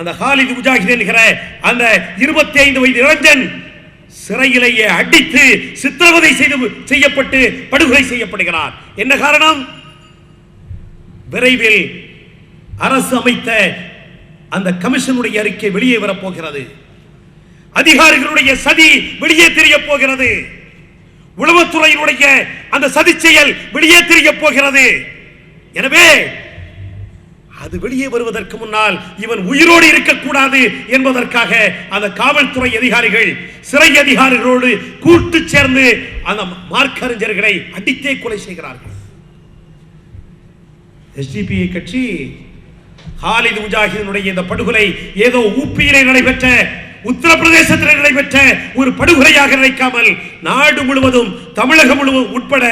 அந்த ஹாலித் முஜாஹித் என்கிற அந்த 25 வயது இளைஞன் சிறையிலேயே அடித்து சித்திரவதை செய்யப்பட்டு படுகொலை செய்யப்படுகிறார். என்ன காரணம்? விரைவில் அரசு அமைத்த அந்த கமிஷனுடைய அறிக்கை வெளியே வரப்போகிறது. அதிகாரிகளுடைய சதி வெளியே தெரிய போகிறது. உளவுத்துறையினுடைய அந்த சதி செயல் வெளியே தெரிய போகிறது. எனவே அது வெளியே வருவதற்கு முன்னால் இவன் உயிரோடு இருக்கக்கூடாது என்பதற்காக அந்த காவல்துறை அதிகாரிகள் சிறை அதிகாரிகளோடு கூட்டு சேர்ந்து அந்த மார்க்கறிஞர்களை அடித்தே கொலை செய்கிறார்கள். எஸ்டிபிஐ கட்சி ஹாலித் முஜாஹிதினுடைய இந்த படுகொலை ஏதோ ஊப்பியிலே நடைபெற்ற, உத்தரப்பிரதேசத்தில் நடைபெற்ற ஒரு படுகொலையாக நினைக்காமல் நாடு முழுவதும், தமிழகம் முழுவதும் உட்பட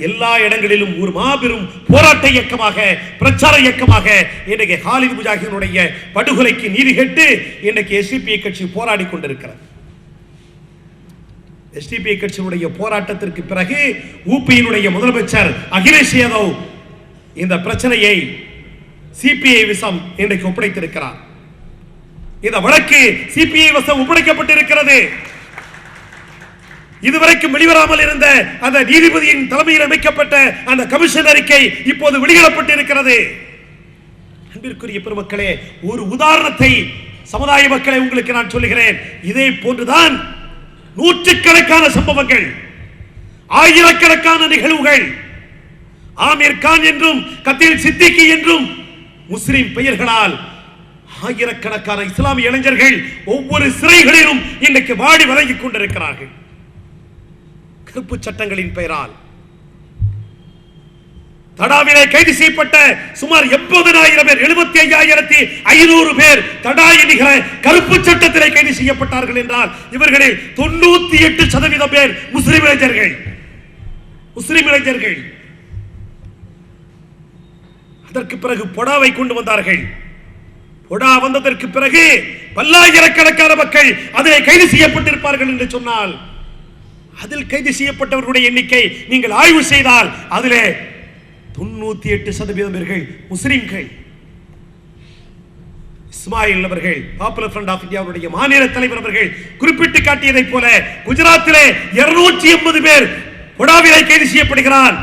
எல்லா இடங்களிலும் ஒரு மாபெரும் போராட்ட இயக்கமாக, பிரச்சார இயக்கமாக இன்றைக்கு ஹாலித் முஜாஹிதினுடைய படுகொலைக்கு நீதி கேட்டு இன்றைக்கு எஸ்டிபிஐ கட்சி போராடி கொண்டிருக்கிறது. எஸ்டிபிஐ கட்சியினுடைய போராட்டத்திற்கு பிறகு ஊபியினுடைய முதலமைச்சர் அகிலேஷ் யாதவ் இந்த பிரச்சனையை சிபிஐ வசம் இன்றைக்கு ஒப்படைத்திருக்கிறார். இந்த வழக்கு சிபிஐ வசம் ஒப்படைக்கப்பட்டிருக்கிறது. இதுவரைக்கும் வெளிவராமல் இருந்த அந்த நீதிபதியின் தலைமையில் அமைக்கப்பட்ட அந்த கமிஷன் அறிக்கை இப்போது வெளியிடப்பட்டிருக்கிறது. அன்பிற்குரிய பெருமக்களே, ஒரு உதாரணத்தை சமுதாய மக்களை உங்களுக்கு நான் சொல்லுகிறேன். இதே போன்றுதான் நூற்றுக்கணக்கான சம்பவங்கள், ஆயிரக்கணக்கான நிகழ்வுகள், ஆமீர் கான் என்றும் கத்தில் சித்திகி என்றும் முஸ்லிம் பெயர்களால் ஆயிரக்கணக்கான இஸ்லாமிய இளைஞர்கள் ஒவ்வொரு சிறைகளிலும் இன்றைக்கு வாடி வழங்கிக் கொண்டிருக்கிறார்கள். கருப்பு சட்டங்களின் பெயரால் தடாவிலே கைது செய்யப்பட்ட சுமார் 80,000 பேர், 75,500 பேர் தடா என்கிற கருப்பு சட்டத்திலே கைது செய்யப்பட்டார்கள் என்றால் இவர்களில் 98% பேர் முஸ்லிம் இளைஞர்கள். அதற்கு பிறகு பொடாவை கொண்டு வந்தார்கள். பொடா வந்ததற்கு பிறகு பல்லாயிரக்கணக்கான மக்கள் அதிலே கைது செய்யப்பட்டிருப்பார்கள் என்று சொன்னால், அதில் கைது செய்யப்பட்டவர்களுடைய எண்ணிக்கை நீங்கள் ஆய்வு செய்தால் அதிலே 98% பேர்கள் முஸ்லிம்கள். இஸ்மாயில் அவர்கள், பாப்புலர் ஃப்ரண்ட் ஆஃப் இந்தியாவுடைய மாநில தலைவர் அவர்கள் குறிப்பிட்டு காட்டியதை போல குஜராத்திலே 280 பேர் பொடாவிலே கைது செய்யப்படுகிறார்.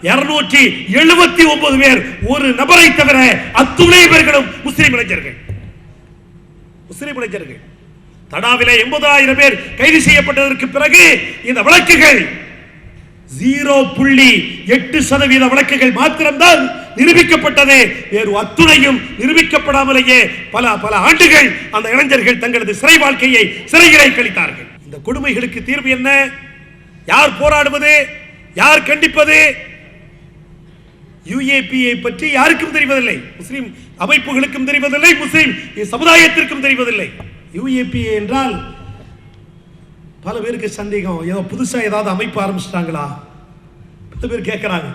279 பேர் ஒரு நபரை தவிர அத்துணை பேர்களும் முஸ்லிம் இளைஞர்கள். தடாவிலே 80,000 பேர் கைது செய்யப்பட்டதற்கு பிறகு இந்த வழக்குகள் 0.8% வழக்குகள் மாத்திரம்தான் நிரூபிக்கப்பட்டது. வேறு அத்துணையும் நிரூபிக்கப்படாமலேயே பல ஆண்டுகள் அந்த இளைஞர்கள் தங்களது சிறை வாழ்க்கையை சிறையிலே கழித்தார்கள். இந்த கொடுமைகளுக்கு தீர்வு என்ன? யார் போராடுவது? யார் கண்டிப்பது? யுஏபிஏ பற்றி யாருக்கும் தெரிவதில்லை. முஸ்லிம் அமைப்புகளுக்கும் தெரிவதில்லை, முஸ்லிம் சமுதாயத்திற்கும் தெரிவதில்லை. யுஏபிஏ என்றால் பல பேருக்கு சந்தேகம், ஏதோ புதுசா ஏதாவது அமைப்பு ஆரம்பிச்சிட்டாங்களா? பல பேர் கேட்கிறாங்க.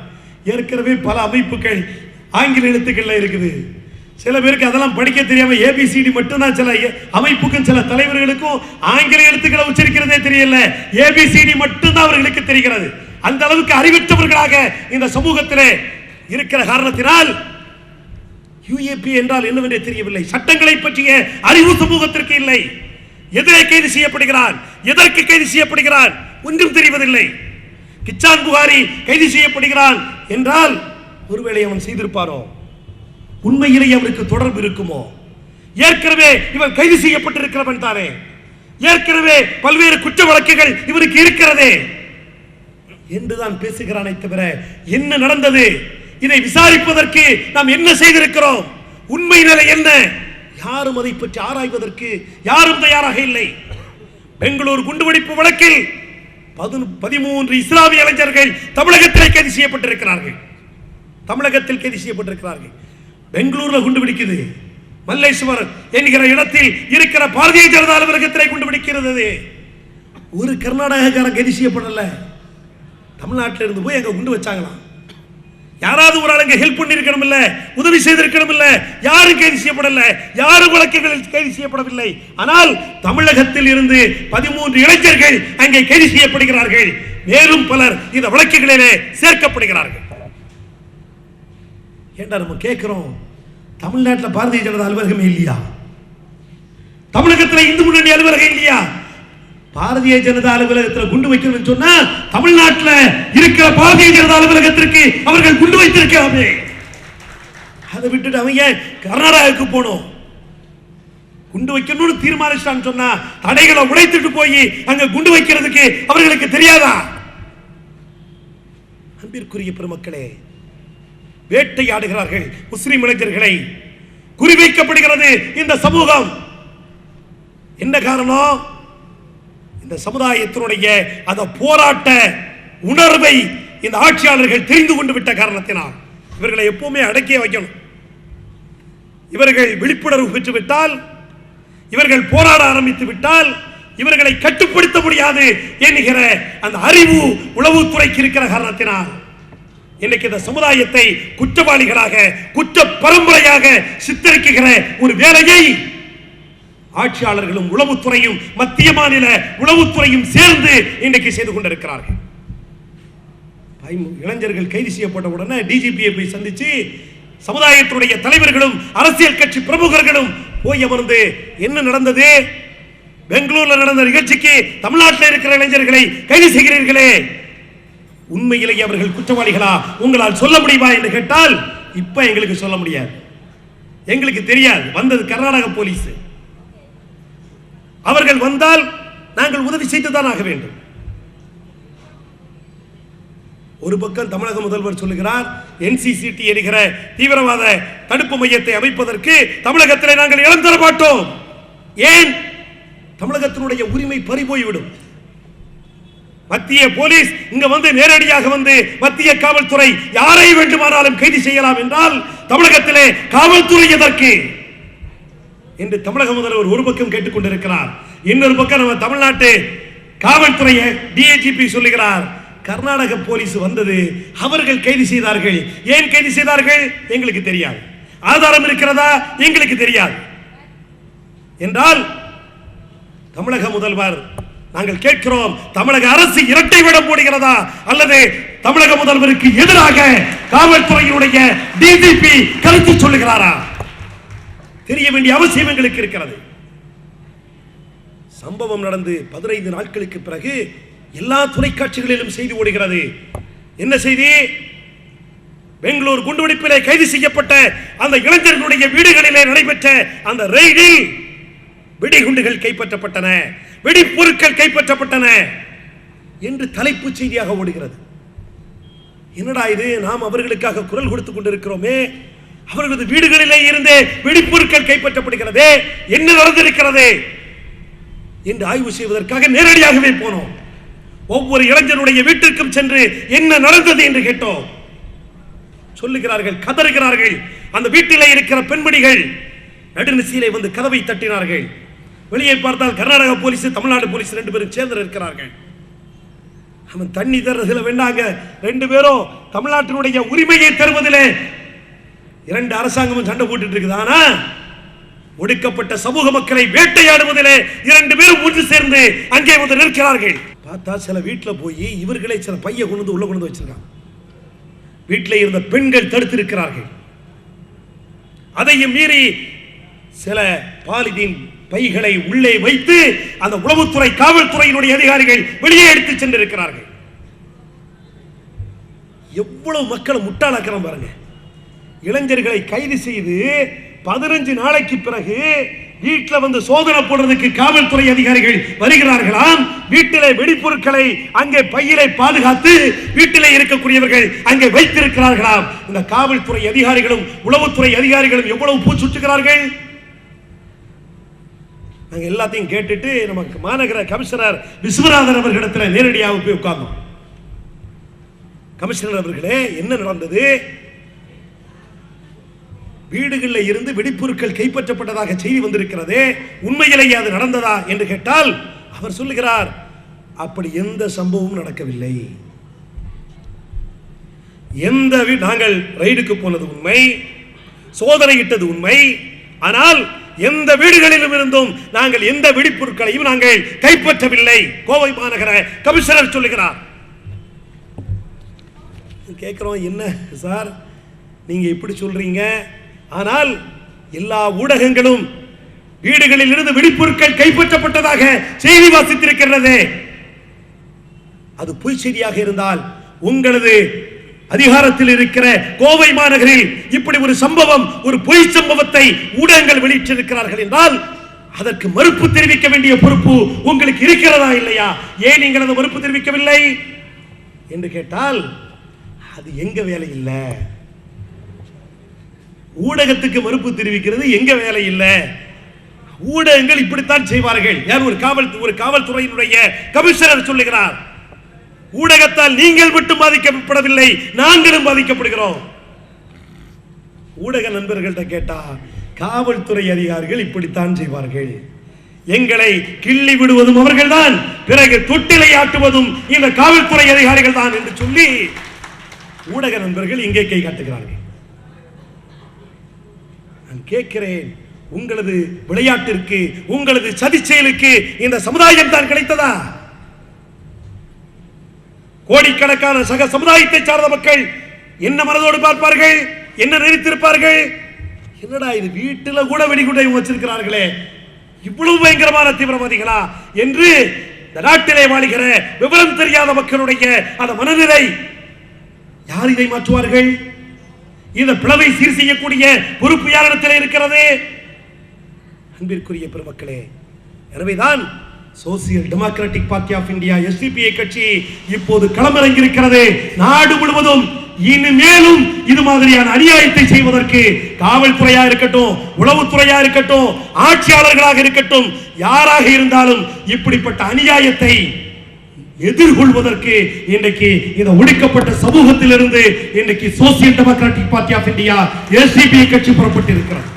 ஏற்கனவே பல அமைப்புகள் ஆங்கில எழுத்துக்கள்ல இருக்குது. சில பேருக்கு அதெல்லாம் படிக்க தெரியாம ஏபிசிடி மட்டும்தான் சில அமைப்புக்கும் சில தலைவர்களுக்கும் ஆங்கில எழுத்துக்களை உச்சரிக்கிறதே தெரியல. ஏபிசிடி மட்டும்தான் அவர்களுக்கு தெரிகிறது. அந்த அளவுக்கு அறிவற்றவர்களாக இந்த சமூகத்திலே இருக்கிற காரணத்தினால் யுஏபி என்றால் என்னவென்றே தெரியவில்லை. சட்டங்களை பற்றிய அறிவு சமூகத்திற்கு இல்லை. எதிரே கைது செய்யப்படுகிறான், எதற்கு கைது செய்யப்படுகிறான் ஒன்றும் தெரிவதில்லை. கிச்சான் புகாரி கைது செய்யப்படுகிறான் என்றால் ஒருவேளை அவன் செய்திருப்பாரோ, உண்மையிலேயே அவருக்கு தொடர்பு இருக்குமோ? ஏற்கனவே இவன் கைது செய்யப்பட்டிருக்கிறவன் தானே, ஏற்கனவே பல்வேறு குற்ற வழக்குகள் இவருக்கு இருக்கிறதே என்றுதான் பேசுகிறானே தவிர என்ன நடந்தது, இதை விசாரிப்பதற்கு நாம் என்ன செய்திருக்கிறோம், உண்மை நிலை என்ன, யாரும் அதை பற்றி ஆராய்வதற்கு யாரும் தயாராக இல்லை. பெங்களூர் குண்டுவெடிப்பு வழக்கில் 13 இஸ்லாமிய இளைஞர்கள் தமிழகத்தில் கைது செய்யப்பட்டிருக்கிறார்கள். பெங்களூர்ல குண்டு வெடிக்குது. மல்லேஸ்வர் என்கிற இடத்தில் இருக்கிற பாரதிய ஜனதா அலுவலகத்தில் குண்டு வெடிக்கிறது. ஒரு கர்நாடகக்காரன் கைது செய்யப்படல. தமிழ்நாட்டில் இருந்து போய் அங்க குண்டு வச்சாங்களாம். யாராவது ஒரு ஆளுங்க ஹெல்ப் பண்ணிருக்கணும் இல்ல, உதவி செய்திருக்கணும் இல்ல, யாரும் கைது செய்யப்படல, யாரும் வழக்குகளில் கைது செய்யப்படவில்லை. ஆனால் தமிழகத்தில் இருந்து 13 இளைஞர்கள் அங்கே கைது செய்யப்படுகிறார்கள். மேலும் பலர் இந்த வழக்குகளிலே சேர்க்கப்படுகிறார்கள். ஏண்டா நம்ம கேட்கிறோம், தமிழ்நாட்டில் பாரதிய ஜனதா அலுவலகமே இல்லையா? தமிழகத்தில் இந்து முன்னணி அலுவலகம் இல்லையா? பாரதிய ஜனதா அலுவலகத்தில் குண்டு வைக்கணும்னு சொன்னா தமிழ்நாட்டில் இருக்கிற பாரதிய ஜனதா அலுவலகத்திற்கு அவர்கள் குண்டு வைத்திருக்கலாமே. அதை விட்டுட்டு அவங்க கர்நாடகாவுக்கு போனோம். குண்டு வைக்கணும்னு தீர்மானிச்சான்னு சொன்னா தடைகளை உடைத்துட்டு போய் அங்க குண்டு வைக்கிறதுக்கு அவர்களுக்கு தெரியாதா? அன்பிற்குரிய பெருமக்களே, வேட்டையாடுகிறார்கள் முஸ்லிம் இளைஞர்களை, குறிவைக்கப்படுகிறது இந்த சமூகம். என்ன காரணம்? இந்த சமுதாயத்தினுடைய அந்த போராட்ட உணர்வை இந்த ஆட்சியாளர்கள் தெரிந்து கொண்டு விட்ட காரணத்தினால் இவர்களை எப்பவுமே அடக்கிய வைக்கணும். இவர்கள் விழிப்புணர்வு பெற்றுவிட்டால், இவர்கள் போராட ஆரம்பித்து விட்டால் இவர்களை கட்டுப்படுத்த முடியாது என்கிற அந்த அறிவு உளவுத்துறைக்கு இருக்கிற காரணத்தினால் இன்னைக்கு இந்த சமுதாயத்தை குற்றவாளிகளாக, குற்ற பரம்பரையாக சித்தரிக்கிற ஒரு வேலையை ஆட்சியாளர்களும் உளவுத்துறையும் மத்திய மாநில உளவுத்துறையும் சேர்ந்து இன்றைக்கு செய்து கொண்டிருக்கிறார்கள். இளைஞர்கள் கைது செய்யப்பட்ட உடனே டிஜிபியை போய் சந்திச்சு சமுதாயத்தினுடைய தலைவர்களும் அரசியல் கட்சி பிரமுகர்களும் போய் அமர்ந்து என்ன நடந்தது, பெங்களூர்ல நடந்த நிகழ்ச்சிக்கு தமிழ்நாட்டில் இருக்கிற இளைஞர்களை கைது செய்கிறீர்களே, உண்மையிலேயே அவர்கள் குற்றவாளிகளா உங்களால் சொல்ல முடியுமா என்று கேட்டால் இப்ப எங்களுக்கு சொல்ல முடியாது, எங்களுக்கு தெரியாது. வந்தது கர்நாடக போலீஸ். அவர்கள் வந்தால் நாங்கள் உதவி செய்துதான் ஆக வேண்டும். ஒரு பக்கம் தமிழக முதல்வர் சொல்லுகிறார், NCCT என்கிற தீவிரவாத தடுப்பு மையத்தை அமைப்பதற்கு தமிழகத்திலே நாங்கள் இடம் தர மாட்டோம். ஏன்? தமிழகத்தினுடைய உரிமை பறிபோய்விடும். மத்திய போலீஸ் இங்க வந்து நேரடியாக வந்து மத்திய காவல்துறை யாரை வேண்டுமானாலும் கைது செய்யலாம் என்றால் தமிழகத்திலே காவல்துறை எதற்கு என்று தமிழக முதல்வர் ஒரு பக்கம் கேட்டுக் கொண்டிருக்கிறார். இன்னொரு பக்கம் நம்ம தமிழ்நாட்டு காவல்துறை DIGP சொல்லுகிறார், கர்நாடக போலீஸ் வந்தது, அவர்கள் கைது செய்தார்கள். ஏன் கைது செய்தார்கள் எங்களுக்கு தெரியாது, ஆதாரம் இருக்கிறதா எங்களுக்கு தெரியாது என்றால் தமிழக முதல்வர் நாங்கள் கேட்கிறோம், தமிழக அரசு இரட்டை வேடம் போடுகிறதா அல்லது தமிழக முதல்வருக்கு எதிராக காவல்துறையினுடைய DGP கருத்து சொல்லுகிறாரா? தெரிய வேண்டிய அவசியம் எங்களுக்கு இருக்கிறது. சம்பவம் நடந்து 15 நாட்களுக்கு பிறகு எல்லா தொலைக்காட்சிகளிலும் செய்தி ஓடுகிறது. என்ன செய்தி? பெங்களூர் குண்டுவெடிப்பிலே கைது செய்யப்பட்ட அந்த இளைஞர்களுடைய வீடுகளிலே நடைபெற்ற அந்த ரெய்டில் வெடிகுண்டுகள் கைப்பற்றப்பட்டன, வெடிப்பொருட்கள் கைப்பற்றப்பட்டன என்று தலைப்புச் செய்தியாக ஓடுகிறது. என்னடா இது, நாம் அவர்களுக்காக குரல் கொடுத்துக் கொண்டிருக்கிறோமே, அவர்களது வீடுகளிலே இருந்தே வெடிப்பொருட்கள் கைப்பற்றப்படுகிறது, என்ன நடந்திருக்கிறது என்று ஆய்வு செய்வதற்காக நேரடியாகவே போனோம். ஒவ்வொரு இளைஞருடைய வீட்டிற்கும் சென்று என்ன நடந்தது என்று கேட்டோம். சொல்லுகிறார்கள், கதறுகிறார்கள். அந்த வீட்டிலே இருக்கிற பெண்மணிகள் நடுநிசையிலே வந்து கதவை தட்டினார்கள். வெளியே பார்த்தால் கர்நாடக போலீஸ் தமிழ்நாடு போலீஸ் 2 பேரும் சேர்ந்து இருக்கிறார்கள். அவன் தண்ணி தருவதில் வேண்டாங்க, 2 பேரும் தமிழ்நாட்டினுடைய உரிமையை தருவதிலே 2 அரசாங்கமும் சண்டை போட்டுட்டு இருக்குது. ஆனா ஒடுக்கப்பட்ட சமூக மக்களை வேட்டையாடுவதிலே 2 பேரும் ஒன்று சேர்ந்து அங்கே வந்து நிற்கிறார்கள். பார்த்தா சில வீட்டில் போய் இவர்களை சில பைய கொண்டு உள்ள கொண்டு வச்சிருக்காங்க. வீட்டில் இருந்த பெண்கள் தடுத்து இருக்கிறார்கள். அதையும் மீறி சில பாலிதீன் பைகளை உள்ளே வைத்து அந்த உளவுத்துறை காவல்துறையினுடைய அதிகாரிகள் வெளியே எடுத்து சென்றிருக்கிறார்கள். எவ்வளவு மக்களை முட்டாளாக்கிறோம் பாருங்க. இளைஞர்களை கைது செய்து 15 நாளைக்கு பிறகு வீட்டில் வந்து சோதனை போடுறதுக்கு காவல்துறை அதிகாரிகள் வருகிறார்களாம். வீட்டிலே வெடிப்பொருட்களை அங்கே பையிலே பாதுகாத்து வீட்டிலே இருக்கக்கூடியவர்கள் அங்கே வைத்திருக்கிறார்களாம். இந்த காவல்துறை அதிகாரிகளும் உளவுத்துறை அதிகாரிகளும் எவ்வளவு பூச்சுட்டுகிறார்கள். நாங்க எல்லாத்தையும் கேட்டுட்டு நமக்கு மாநகர கமிஷனர் விஸ்வநாதன் அவர்களிடத்தில் நேரடியாக போய் உட்கார்ந்தோம். கமிஷனர் அவர்களே, என்ன நடந்தது? வீடுகளில் இருந்து வெடிப்பொருட்கள் கைப்பற்றப்பட்டதாக செய்தி வந்திருக்கிறது, உண்மையிலேயே அது நடந்ததா என்று கேட்டால் அவர் சொல்லுகிறார், அப்படி எந்த சம்பவமும் நடக்கவில்லை. நாங்கள் ரைடுக்கு போனது உண்மை, சோதனையிட்டது உண்மை, ஆனால் எந்த வீடுகளிலும் இருந்தும் நாங்கள் எந்த வெடிப்பொருட்களையும் நாங்கள் கைப்பற்றவில்லை. கோவை மாநகர கமிஷனர் சொல்லுகிறார். கேட்கிறோம், என்ன சார் நீங்க இப்படி சொல்றீங்க? ஆனால் எல்லா ஊடகங்களும் வீடுகளில் இருந்து வெடிப்பொருட்கள் கைப்பற்றப்பட்டதாக செய்தி வாசித்திருக்கிறது. அது பொய் செய்தியாக இருந்தால் உங்களது அதிகாரத்தில் இருக்கிற கோவை மாநகரில் இப்படி ஒரு சம்பவம், ஒரு பொய் சம்பவத்தை ஊடகங்கள் வெளியிட்டிருக்கிறார்கள் என்றால் அதற்கு மறுப்பு தெரிவிக்க வேண்டிய பொறுப்பு உங்களுக்கு இருக்கிறதா இல்லையா? ஏன் நீங்கள் அதை மறுப்பு தெரிவிக்கவில்லை என்று கேட்டால் அது எங்க வேலை இல்லை. ஊடகத்துக்கு மறுப்பு தெரிவிக்கிறது எங்க வேலை இல்லை. ஊடகங்கள் இப்படித்தான் செய்வார்கள். யார் ஒரு காவல்துறையினுடைய கமிஷனர் சொல்லுகிறார், ஊடகத்தால் நீங்கள் மட்டும் பாதிக்கப்படவில்லை, நாங்களும் பாதிக்கப்படுகிறோம். ஊடக நண்பர்கள்ட்ட கேட்டா காவல்துறை அதிகாரிகள் இப்படித்தான் செய்வார்கள், எங்களை கிள்ளி விடுவதும் அவர்கள்தான், பிறகு தொட்டிலை ஆட்டுவதும் இந்த காவல்துறை அதிகாரிகள் தான் என்று சொல்லி ஊடக நண்பர்கள் இங்கே கை காட்டுகிறார்கள். நான் கேட்கிறேன், உங்களது விளையாட்டிற்கு, உங்களது சதி செயலுக்கு இந்த சமுதாயம் தான் கிடைத்ததா? கோடிக்கணக்கான சக சமுதாயத்தை சார்ந்த மக்கள் என்ன மனதோடு பார்ப்பார்கள், என்ன நினைத்திருப்பார்கள்? என்னடா இது, வீட்டில் கூட வெடிகுண்டை வச்சிருக்கிறார்களே, இவ்வளவு பயங்கரமான தீவிரவாதிகளா என்று இந்த நாட்டிலே வாழ்கிற விவரம் தெரியாத மக்களுடைய அந்த மனநிலை. யார் இதை மாற்றுவார்கள்? இந்த பிளவை சீர் செய்யக்கூடிய பொறுப்பு யாரிடத்தில் இருக்கிறது? அன்பிற்குரிய பெருமக்களே, எனவேதான் social democratic party of India SDPI கட்சி இப்போது களமிறங்கி இருக்கிறது. நாடு முழுவதும் இனிமேலும் இது மாதிரியான அநியாயத்தை செய்வதற்கு காவல்துறையா இருக்கட்டும், உளவுத்துறையா இருக்கட்டும், ஆட்சியாளர்களாக இருக்கட்டும், யாராக இருந்தாலும் இப்படிப்பட்ட அநியாயத்தை எதிர்கொள்வதற்கு இன்றைக்கு இந்த ஒடுக்கப்பட்ட சமூகத்திலிருந்து இன்றைக்கு social democratic party of India SDPI கட்சி புறப்பட்டு இருக்கிறது.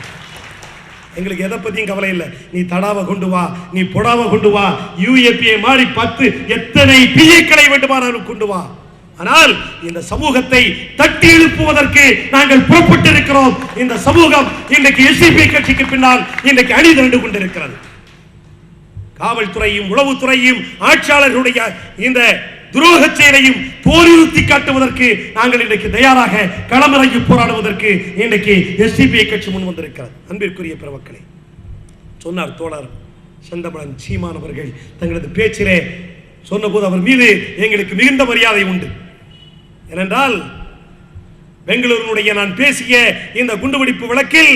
எங்களுக்கு எதை பத்தியும் கவலை இல்லை. நீ தடாவை கொண்டு வா, நீ பொடாவை கொண்டு வா, யூஏபிஏ மாதிரி 10 எத்தனை பிஏக்களை வேண்டுமானாலும் கொண்டு வா. ஆனால் இந்த சமூகத்தை தட்டி எழுப்புவதற்கு நாங்கள் புறப்பட்டு இருக்கிறோம். இந்த சமூகம் இன்றைக்கு எஸ்டிபிஐ கட்சிக்கு பின்னால் இன்றைக்கு அணி திரண்டு கொண்டிருக்கிறது. காவல்துறையும் உளவுத்துறையும் ஆட்சியாளர்களுடைய இந்த துரோக செயலையும் தோலுறுத்தி காட்டுவதற்கு நாங்கள் இன்றைக்கு தயாராக களமிறங்கி போராடுவதற்கு இன்றைக்கு எஸ்டிபிஐ கட்சி முன் வந்திருக்கிறது. அன்பிற்குரிய பெருமக்களே, சொன்னார் தோழர் செந்தமிழன் சீமான் அவர்கள் தங்களது பேச்சிலே சொன்னபோது அவர் மீது எங்களுக்கு மிகுந்த மரியாதை உண்டு. ஏனென்றால் பெங்களூருடைய நான் பேசிய இந்த குண்டுவெடிப்பு வழக்கில்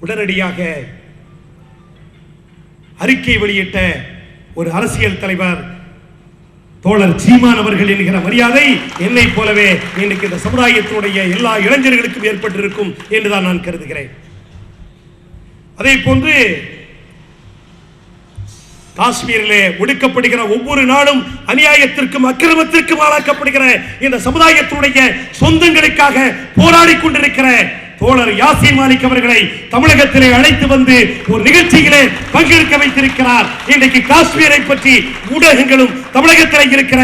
உடனடியாக அறிக்கை வெளியிட்ட ஒரு அரசியல் தலைவர் தோழர் சீமான் அவர்கள் என்கிற மரியாதை என்னை போலவே இன்றைக்கு இந்த சமுதாயத்தினுடைய எல்லா இளைஞர்களுக்கும் ஏற்பட்டிருக்கும் என்றுதான் நான் கருதுகிறேன். அதே போன்று காஷ்மீரிலே ஒடுக்கப்படுகிற ஒவ்வொரு நாளும் அநியாயத்திற்கும் அக்கிரமத்திற்கும் ஆளாக்கப்படுகிற இந்த சமுதாயத்தினுடைய சொந்தங்களுக்காக போராடி கொண்டிருக்கிற தோழர் யாசின் மாலிக் அவர்களை தமிழகத்திலே அழைத்து வந்து ஒரு நிகழ்ச்சியிலே பங்கெடுக்க வைத்திருக்கிறார். இன்றைக்கு காஷ்மீரை பற்றி ஊடகங்களும் தமிழகத்தில் இருக்கிற